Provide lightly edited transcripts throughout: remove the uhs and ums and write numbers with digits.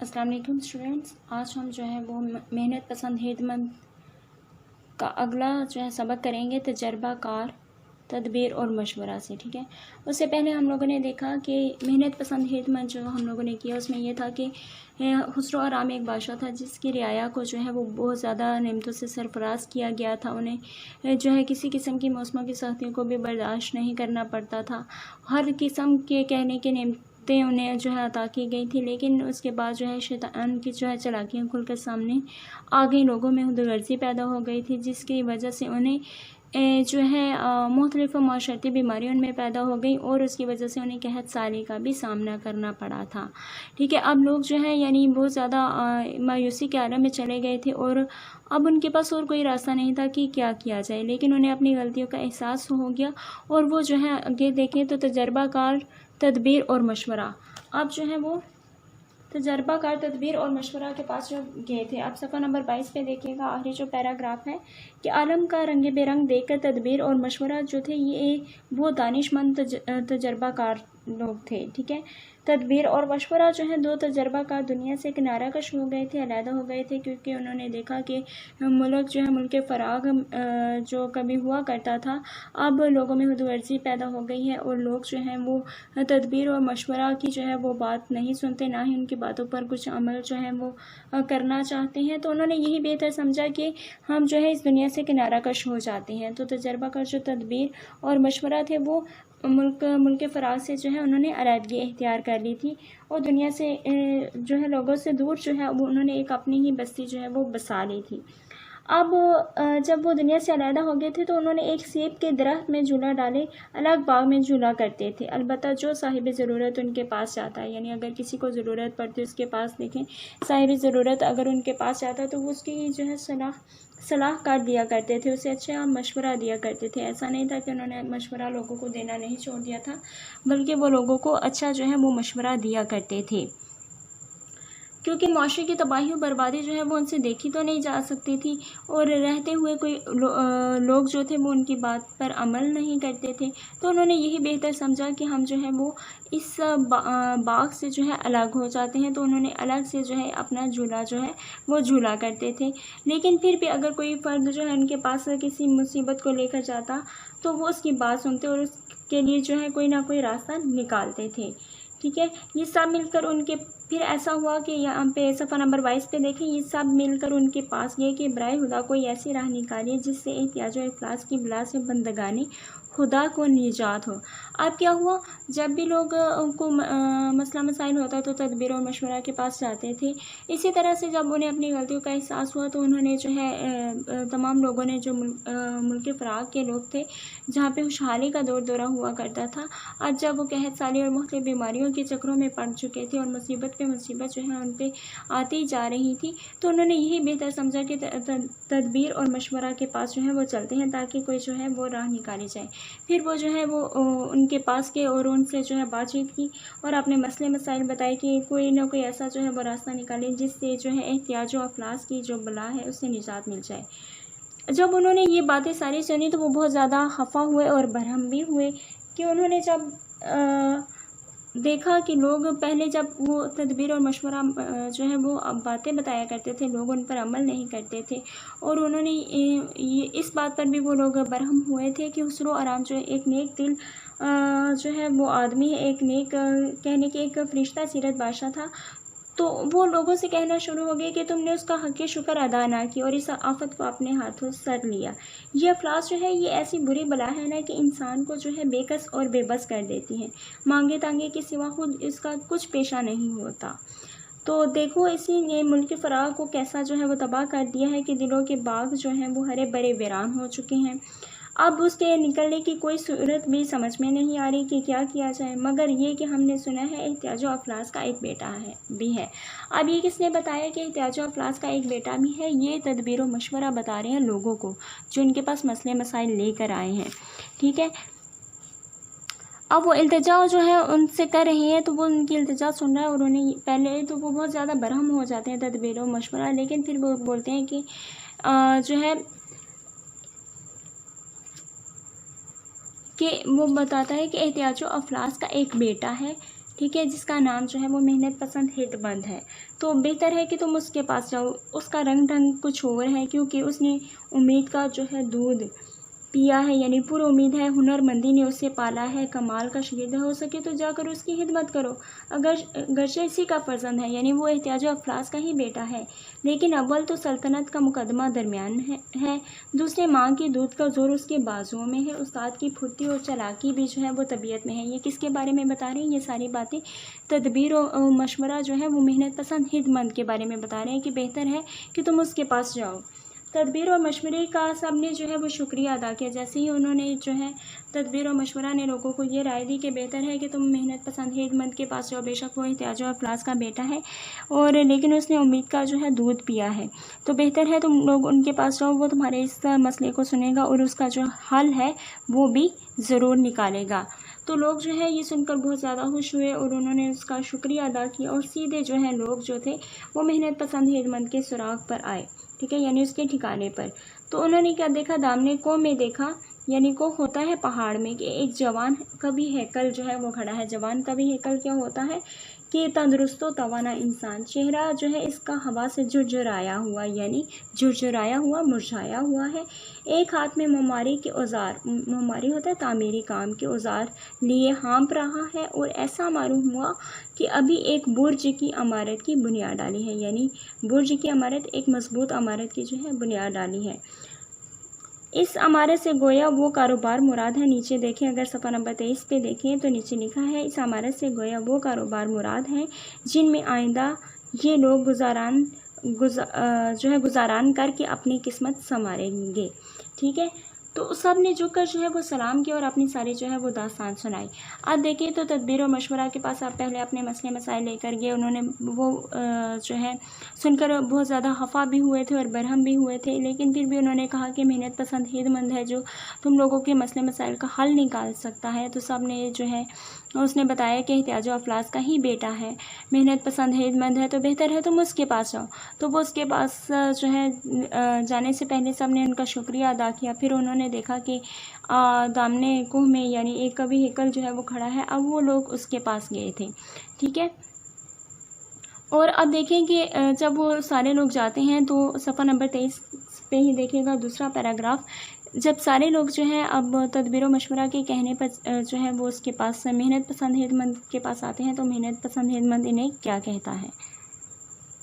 अस्सलाम वालेकुम स्टूडेंट्स। आज हम जो है वो मेहनत पसंद हिम्मत का अगला जो है सबक करेंगे तजर्बा कार तदबीर और मशवरा से। ठीक है, उससे पहले हम लोगों ने देखा कि मेहनत पसंद हिम्मत जो हम लोगों ने किया उसमें यह था कि खुसरो आराम एक बादशाह था जिसकी रियाया को जो है वो बहुत ज़्यादा नेमतों से सरफराज किया गया था। उन्हें जो है किसी किस्म की मौसमों की सख्तियों को भी बर्दाश्त नहीं करना पड़ता था। हर किस्म के कहने के नेमतें उन्हें जो है अता की गई थी, लेकिन उसके बाद जो है शैतान की जो है चालाकियाँ खुलकर सामने आ गई। लोगों में खुदगर्जी पैदा हो गई थी जिसकी वजह से उन्हें जो है मुख्तलिफ़ माशरती बीमारियों में पैदा हो गई और उसकी वजह से उन्हें कहत साली का भी सामना करना पड़ा था। ठीक है, अब लोग जो है यानी बहुत ज़्यादा मायूसी के आलम में चले गए थे और अब उनके पास और कोई रास्ता नहीं था कि क्या किया जाए, लेकिन उन्हें अपनी गलतियों का एहसास हो गया और वो जो है आगे देखें तो तजर्बा कार तदबीर और मशवरा, अब जो है वो तजर्बा कार तदबीर और मशवरा के पास जो गए थे। आप सफ़ा नंबर 22 पे देखिएगा, आखिरी जो पैराग्राफ है कि आलम का रंग बेरंग देखकर तदबीर और मशवरा जो थे ये वो दानिशमंद तजर्बा कार लोग थे। ठीक है, तदबीर और मशवरा जो है दो तजर्बा कार दुनिया से किनारा कश हो गए थे, अलहदा हो गए थे, क्योंकि उन्होंने देखा कि मुल्क जो है मुल्क फराग जो कभी हुआ करता था अब लोगों में खुदगर्जी पैदा हो गई है और लोग जो हैं वो तदबीर और मशवरा की जो है वो बात नहीं सुनते, ना ही उनकी बातों पर कुछ अमल जो है वो करना चाहते हैं। तो उन्होंने यही बेहतर समझा कि हम जो है इस दुनिया से किनारा कश हो जाते हैं। तो तजर्बा का जो तदबीर और मशवरा थे वो मुल्क फराग से जो है उन्होंने अलहदगी इख्तियार कर ली थी और दुनिया से जो है लोगों से दूर जो है वो उन्होंने एक अपनी ही बस्ती जो है वो बसा ली थी। अब जब वो दुनिया से अलहदा हो गए थे तो उन्होंने एक सेब के दरख्त में झूला डाले अलग बाग में झूला करते थे। अलबत्ता जो साहिब ज़रूरत उनके पास जाता है, यानी अगर किसी को ज़रूरत पड़ती है उसके पास देखें साहिब ज़रूरत अगर उनके पास जाता तो वो उसकी जो है सलाह कर दिया करते थे, उसे अच्छा मशवरा दिया करते थे। ऐसा नहीं था कि उन्होंने मशवरा लोगों को देना नहीं छोड़ दिया था, बल्कि वो लोगों को अच्छा जो है वो मशवरा दिया करते थे, क्योंकि माशरे की तबाही और बर्बादी जो है वो उनसे देखी तो नहीं जा सकती थी और रहते हुए कोई लोग जो थे वो उनकी बात पर अमल नहीं करते थे। तो उन्होंने यही बेहतर समझा कि हम जो है वो इस बाग से जो है अलग हो जाते हैं। तो उन्होंने अलग से जो है अपना झूला जो है वो झूला करते थे, लेकिन फिर भी अगर कोई फ़र्द जो है उनके पास किसी मुसीबत को लेकर जाता तो वो उसकी बात सुनते और उसके लिए जो है कोई ना कोई रास्ता निकालते थे। ठीक है, ये सब मिलकर उनके फिर ऐसा हुआ कि यहाँ पे सफ़ा नंबर 22 पे देखें, ये सब मिलकर उनके पास गए कि बराए खुदा कोई ऐसी राह निकालिए जिससे एहतियाज और इखलास की बला से बंदगाने खुदा को निजात हो। अब क्या हुआ, जब भी लोग उनको मसला मसाइल होता तो तदबीर और मशवरा के पास जाते थे। इसी तरह से जब उन्हें अपनी गलतियों का एहसास हुआ तो उन्होंने जो है तमाम लोगों ने जो मुल्क फराग के लोग थे जहाँ पे खुशहाली का दौर दौरा हुआ करता था, आज जब वो कहत साली और मुख्तलिफ बीमारियों के चक्रों में पड़ चुके थे और मुसीबत पे मुसीबत जो है उन पर आती जा रही थी, तो उन्होंने यही बेहतर समझा कि तदबीर और मशवरा के पास जो है वो चलते हैं ताकि कोई जो है वो राह निकाली जाए। फिर वो जो है वो उनके पास गए और उनसे जो है बातचीत की और अपने मसले मसाइल बताए कि कोई ना कोई ऐसा जो है वो रास्ता निकाले जिससे जो है एहतियाज और अफलास की जो बला है उससे निजात मिल जाए। जब उन्होंने ये बातें सारी सुनी तो वो बहुत ज़्यादा खफा हुए और बरहम भी हुए कि उन्होंने जब देखा कि लोग पहले जब वो तदबीर और मशवरा जो है वो बातें बताया करते थे लोग उन पर अमल नहीं करते थे, और उन्होंने ये इस बात पर भी वो लोग बरहम हुए थे कि हुस्न और आराम जो है एक नेक दिल जो है वो आदमी है, एक नेक कहने के एक फरिश्ता सीरत बादशाह था। तो वो लोगों से कहना शुरू हो गया कि तुमने उसका हक़ शुक्र अदा ना किया और इस आफत को अपने हाथों सर लिया। ये अफलास जो है ये ऐसी बुरी बला है ना कि इंसान को जो है बेकस और बेबस कर देती है, मांगे तांगे के सिवा खुद इसका कुछ पेशा नहीं होता। तो देखो इसी ने मुल्क फराग को कैसा जो है वो तबाह कर दिया है कि दिलों के बाग जो हैं वो हरे भरे वीरान हो चुके हैं। अब उसके निकलने की कोई सूरत भी समझ में नहीं आ रही कि क्या किया जाए, मगर ये कि हमने सुना है एहतियाज अफलास का एक बेटा भी है। अब ये किसने बताया कि एहतियाज अफलास का एक बेटा भी है? ये तदबीर व मशवरा बता रहे हैं लोगों को जो उनके पास मसले मसाइल लेकर आए हैं। ठीक है, अब वो इल्तिजा जो है उनसे कर रहे हैं तो वो उनकी इल्तिजा सुन रहा है और उन्हें पहले तो वो बहुत ज़्यादा बरहम हो जाते हैं तदबीर व मशवरा, लेकिन फिर वो बोलते हैं कि जो है कि वो बताता है कि एहतियाज अफलास का एक बेटा है ٹھیک ہے، جس کا نام جو ہے وہ محنت پسند ہیڈ مند ہے، تو بہتر ہے کہ تم اس کے پاس جاؤ۔ اس کا رنگ ڈھنگ کچھ اور ہے، کیونکہ اس نے امید کا جو ہے دودھ پیا ہے، یعنی پر امید ہے، ہنر مندی نے اسے پالا ہے، کمال کا شاگرد ہو سکے تو جا کر اس کی خدمت کرو۔ گرچہ اسی کا فرزند ہے، یعنی وہ احتیاج و افلاس کا ہی بیٹا ہے، لیکن اول تو سلطنت کا مقدمہ درمیان ہے، دوسرے ماں کے دودھ کا زور اس کے بازوؤں میں ہے، استاد کی پھرتی اور چالاکی بھی جو ہے وہ طبیعت میں ہے۔ یہ کس کے بارے میں بتا رہے ہیں؟ یہ ساری باتیں تدبیر و مشورہ جو ہے وہ محنت پسند ہیڈ مند کے بارے میں بتا رہے ہیں کہ بہتر ہے کہ تم اس کے پاس جاؤ۔ تدبیر اور مشورے کا سب نے جو ہے وہ شکریہ ادا کیا، جیسے ہی انہوں نے جو ہے تدبیر اور مشورہ نے لوگوں کو یہ رائے دی کہ بہتر ہے کہ تم محنت پسند ہیڈ مند کے پاس جاؤ، بے شک وہ احتیاج و افلاس کا بیٹا ہے اور لیکن اس نے امید کا جو ہے دودھ پیا ہے، تو بہتر ہے تم لوگ ان کے پاس جاؤ، وہ تمہارے اس مسئلے کو سنے گا اور اس کا جو حل ہے وہ بھی ضرور نکالے گا۔ تو لوگ جو ہے یہ سن کر بہت زیادہ خوش ہوئے اور انہوں نے اس کا شکریہ ادا کیا، اور سیدھے جو ہے لوگ جو تھے وہ محنت پسند ہیڈ مند کے سراغ پر آئے، ٹھیک ہے، یعنی اس کے ٹھکانے پر۔ تو انہوں نے کیا دیکھا؟ دامنے کو میں دیکھا، یعنی کو ہوتا ہے پہاڑ میں، کہ ایک جوان کبھی ہیکل جو ہے وہ کھڑا ہے۔ جوان کبھی ہیکل کیا ہوتا ہے کہ تندرست و توانا انسان، چہرہ جو ہے اس کا ہوا سے جھرجھرایا ہوا، یعنی جھرجھرایا ہوا، مرجھایا ہوا ہے۔ ایک ہاتھ میں معماری کے اوزار، معماری ہوتا ہے تعمیری کام کے اوزار، لیے ہانپ رہا ہے، اور ایسا معلوم ہوا کہ ابھی ایک برج کی عمارت کی بنیاد ڈالی ہے، یعنی برج کی عمارت، ایک مضبوط عمارت کی جو ہے بنیاد ڈالی ہے۔ اس عمارت سے گویا وہ کاروبار مراد ہے۔ نیچے دیکھیں، اگر صفحہ نمبر 23 پہ دیکھیں تو نیچے لکھا ہے، اس عمارت سے گویا وہ کاروبار مراد ہیں جن میں آئندہ یہ لوگ گزاران کر کے اپنی قسمت سنواریں گے، ٹھیک ہے۔ تو سب نے جھک کر جو ہے وہ سلام کیا اور اپنی ساری جو ہے وہ داستان سنائی۔ اب دیکھیں تو تدبیر و مشورہ کے پاس آپ پہلے اپنے مسئلے مسائل لے کر گئے، انہوں نے وہ جو ہے سن کر بہت زیادہ خفا بھی ہوئے تھے اور برہم بھی ہوئے تھے، لیکن پھر بھی انہوں نے کہا کہ محنت پسند ہیڈ مند ہے جو تم لوگوں کے مسئلے مسائل کا حل نکال سکتا ہے۔ تو سب نے جو ہے اس نے بتایا کہ احتیاج و افلاس کا ہی بیٹا ہے، محنت پسند ہیڈ مند ہے، تو بہتر ہے تم اس کے پاس جاؤ۔ تو وہ اس کے پاس جو ہے جانے سے پہلے سب نے ان کا شکریہ ادا کیا۔ پھر انہوں نے دیکھا کہ دامنے کوہ میں، یعنی ایک کبھی ہیکل جو ہے وہ کھڑا ہے، اب وہ لوگ اس کے پاس گئے تھے، ٹھیک ہے۔ اور اب دیکھیں کہ جب وہ سارے لوگ جاتے ہیں تو صفحہ نمبر 23 پہ ہی دیکھے گا دوسرا پیراگراف، جب سارے لوگ جو ہیں اب تدبیر و مشورہ کے کہنے پر جو ہے وہ اس کے پاس محنت پسند ہیڈ مند کے پاس آتے ہیں، تو محنت پسند ہیڈ مند انہیں کیا کہتا ہے۔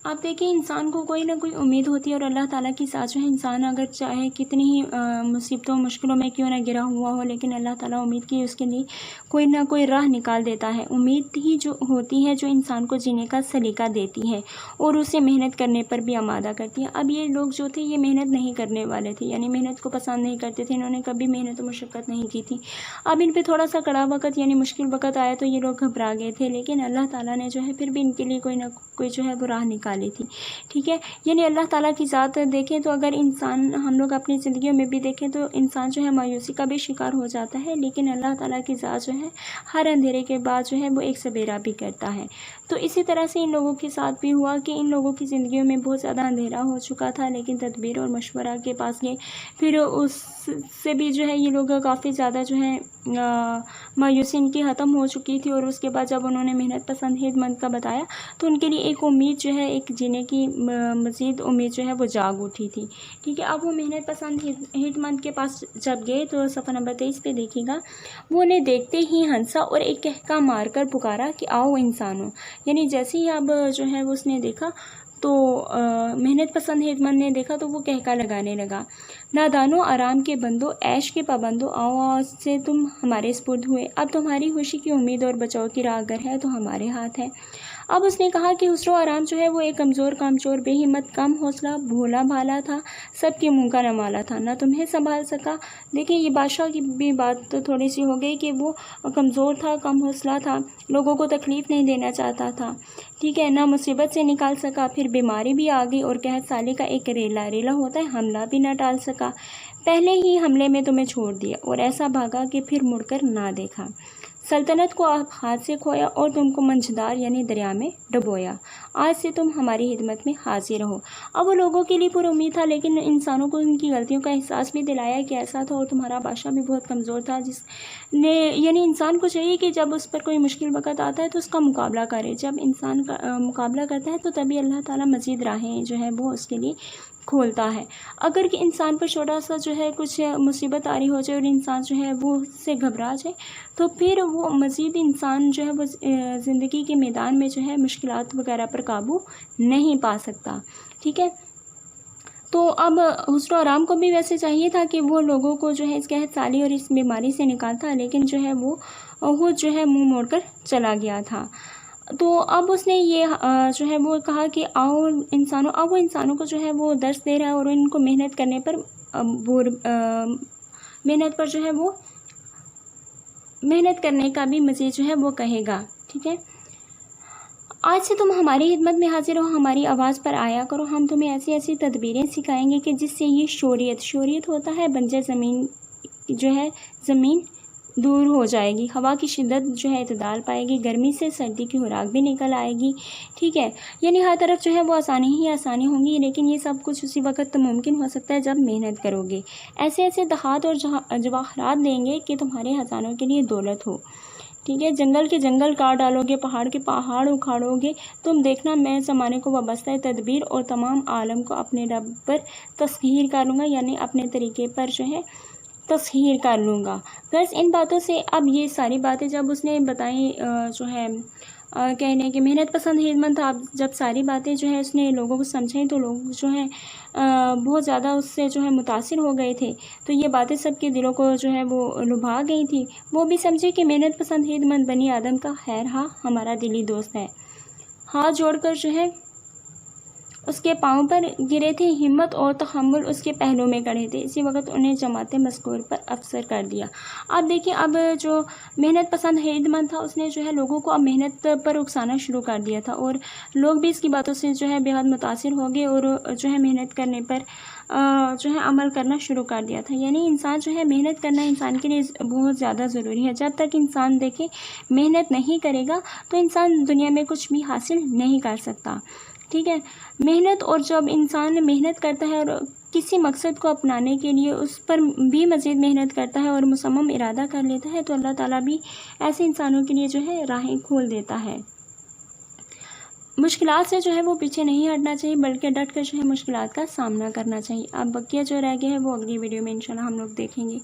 آپ دیکھیں، انسان کو کوئی نہ کوئی امید ہوتی ہے، اور اللہ تعالیٰ کی ذات جو ہے، انسان اگر چاہے کتنی ہی مصیبتوں مشکلوں میں کیوں نہ گرا ہوا ہو، لیکن اللہ تعالیٰ امید کی اس کے لیے کوئی نہ کوئی راہ نکال دیتا ہے۔ امید ہی جو ہوتی ہے جو انسان کو جینے کا سلیقہ دیتی ہے اور اسے محنت کرنے پر بھی آمادہ کرتی ہے۔ اب یہ لوگ جو تھے یہ محنت نہیں کرنے والے تھے، یعنی محنت کو پسند نہیں کرتے تھے، انہوں نے کبھی محنت و مشقت نہیں کی تھی۔ اب ان پہ تھوڑا سا کڑا وقت یعنی مشکل وقت آیا تو یہ لوگ گھبرا گئے تھے، لیکن اللہ تعالیٰ نے جو ہے پھر بھی ان کے لیے کوئی نہ کوئی جو ہے وہ راہ نکالی تھی، ٹھیک ہے۔ یعنی اللہ تعالیٰ کی ذات دیکھیں تو اگر انسان، ہم لوگ اپنی زندگیوں میں بھی دیکھیں تو انسان جو ہے مایوسی کا بھی شکار ہو جاتا ہے، لیکن اللہ تعالیٰ کی ذات جو ہے ہر اندھیرے کے بعد جو ہے وہ ایک سبیرا بھی کرتا ہے۔ تو اسی طرح سے ان لوگوں کے ساتھ بھی ہوا کہ ان لوگوں کی زندگیوں میں بہت زیادہ اندھیرا ہو چکا تھا، لیکن تدبیر اور مشورہ کے پاس گئے، پھر اس سے بھی جو ہے یہ لوگ کافی زیادہ جو ہے مایوسی ان کی ختم ہو چکی تھی، اور اس کے بعد جب انہوں نے محنت پسند ہیڈ مند کا بتایا تو ان کے لیے ایک امید جو ہے، ایک جینے کی مزید امید جو ہے وہ جاگ اٹھی تھی، ٹھیک ہے۔ اب وہ محنت پسند ہیڈ مند کے پاس جب گئے تو صفحہ نمبر 23 پہ دیکھیے گا، وہ انہیں دیکھتے ہی ہنسا اور ایک کہکا مار کر پکارا کہ آؤ انسانوں، یعنی جیسے ہی اب جو ہے اس نے دیکھا تو محنت پسند ہیڈ مند نے دیکھا تو وہ کہکا لگانے لگا، نادانو آرام کے بندو، عیش کے پابندو، آؤ آج سے تم ہمارے سپرد ہوئے، اب تمہاری خوشی کی امید اور بچاؤ کی راہ اگر ہے تو ہمارے ہاتھ ہے۔ اب اس نے کہا کہ حسر و آرام جو ہے وہ ایک کمزور کامچور بے ہمت کم حوصلہ بھولا بھالا تھا، سب کے منہ کا نمالا تھا، نہ تمہیں سنبھال سکا۔ دیکھیں یہ بادشاہ کی بھی بات تھوڑی سی ہو گئی کہ وہ کمزور تھا، کم حوصلہ تھا، لوگوں کو تکلیف نہیں دینا چاہتا تھا، ٹھیک ہے، نہ مصیبت سے نکال سکا، پھر بیماری بھی آ گئی اور قحط سالی کا ایک ریلا ہوتا ہے، حملہ بھی نہ ٹال سکا، پہلے ہی حملے میں تمہیں چھوڑ دیا اور ایسا بھاگا کہ پھر مڑ کر نہ دیکھا۔ सल्तनत को आप हाथ से खोया और तुमको मंझदार यानी दरिया में डुबोया। आज से तुम हमारी खिदमत में हाजिर हो। अब वो लोगों के लिए पूरी उम्मीद था, लेकिन इंसानों को उनकी गलतियों का एहसास भी दिलाया कि ऐसा था, और तुम्हारा बादशाह भी बहुत कमज़ोर था, जिसने यानी इंसान को चाहिए कि जब उस पर कोई मुश्किल वक़्त आता है तो उसका मुकाबला करे। जब इंसान का मुकाबला करता है तो तभी अल्लाह ताला मज़ीद राहें जो है वो उसके लिए खोलता है। अगर कि इंसान पर छोटा सा जो है कुछ मुसीबत आ रही हो जाए और इंसान जो है वो उससे घबरा जाए, तो फिर वो मज़ीद इंसान जो है वो ज़िंदगी के मैदान में जो है मुश्किलात वगैरह पर काबू नहीं पा सकता। ठीक है, तो अब हुस्न आराम को भी वैसे चाहिए था कि वो लोगों को जो है इस कहत साली और इस बीमारी से निकालता, लेकिन जो है वो जो है मुँह मोड़कर चला गया था। तो अब उसने ये जो है वो कहा कि आओ इंसानों, अब वो इंसानों को जो है वो दर्स दे रहा है और इनको मेहनत करने पर मेहनत पर जो है वो मेहनत करने का भी मज़ीद जो है वो कहेगा। ठीक है, आज से तुम हमारी खिदमत में हाजिर हो, हमारी आवाज़ पर आया करो, हम तुम्हें ऐसी ऐसी तदबीरें सिखाएंगे कि जिससे ये शोरियत होता है बंजर ज़मीन जो है ज़मीन दूर हो जाएगी, हवा की शिद्दत जो है इतदाल पाएगी, गर्मी से सर्दी की खुराक भी निकल आएगी। ठीक है, यानी हर तरफ जो है वो आसानी ही आसानी होंगी, लेकिन ये सब कुछ उसी वक्त मुमकिन हो सकता है जब मेहनत करोगे। ऐसे ऐसे दहात और जवाहरात देंगे कि तुम्हारे खजानों के लिए दौलत हो। ठीक है, जंगल के जंगल काट डालोगे, पहाड़ के पहाड़ उखाड़ोगे, तुम देखना मैं ज़माने को वाबस्ता तदबीर और तमाम आलम को अपने रब पर तस्खीर कर लूँगा, यानी अपने तरीके पर जो है तस्खीर कर लूँगा। बस इन बातों से अब ये सारी बातें जब उसने बताई जो है कहने की मेहनत पसंद खिदमत था, अब जब सारी बातें जो है उसने लोगों को समझाई तो लोग जो है बहुत ज़्यादा उससे जो है मुतासिर हो गए थे। तो ये बातें सबके दिलों को जो है वो लुभा गई थी। वो भी समझे कि मेहनत पसंद खिदमत बनी आदम का खैर हाँ हमारा दिली दोस्त है। हाथ जोड़कर जो है उसके पाँव पर गिरे थे, हिम्मत और तहम्मुल उसके पहलू में खड़े थे। इसी वक्त उन्हें जमात मज़कूर पर अफसर कर दिया। अब देखिए, अब जो मेहनत पसंद खिदमत था उसने जो है लोगों को अब मेहनत पर उकसाना शुरू कर दिया था, और लोग भी इसकी बातों से जो है बेहद मुतासिर हो गए और जो है मेहनत करने पर जो है अमल करना शुरू कर दिया था। यानी इंसान जो है मेहनत करना इंसान के लिए बहुत ज़्यादा ज़रूरी है। जब तक इंसान देखे मेहनत नहीं करेगा तो इंसान दुनिया में कुछ भी हासिल नहीं कर सकता। ठीक है, मेहनत, और जब इंसान मेहनत करता है और किसी मकसद को अपनाने के लिए उस पर भी मज़ीद मेहनत करता है और मुसम्मम इरादा कर लेता है, तो अल्लाह ताला भी ऐसे इंसानों के लिए जो है राहें खोल देता है। मुश्किलात से जो है वो पीछे नहीं हटना चाहिए, बल्कि डट कर जो है मुश्किलात का सामना करना चाहिए। अब बकिया जो रह गया है वो अगली वीडियो में इंशाल्लाह हम लोग देखेंगे।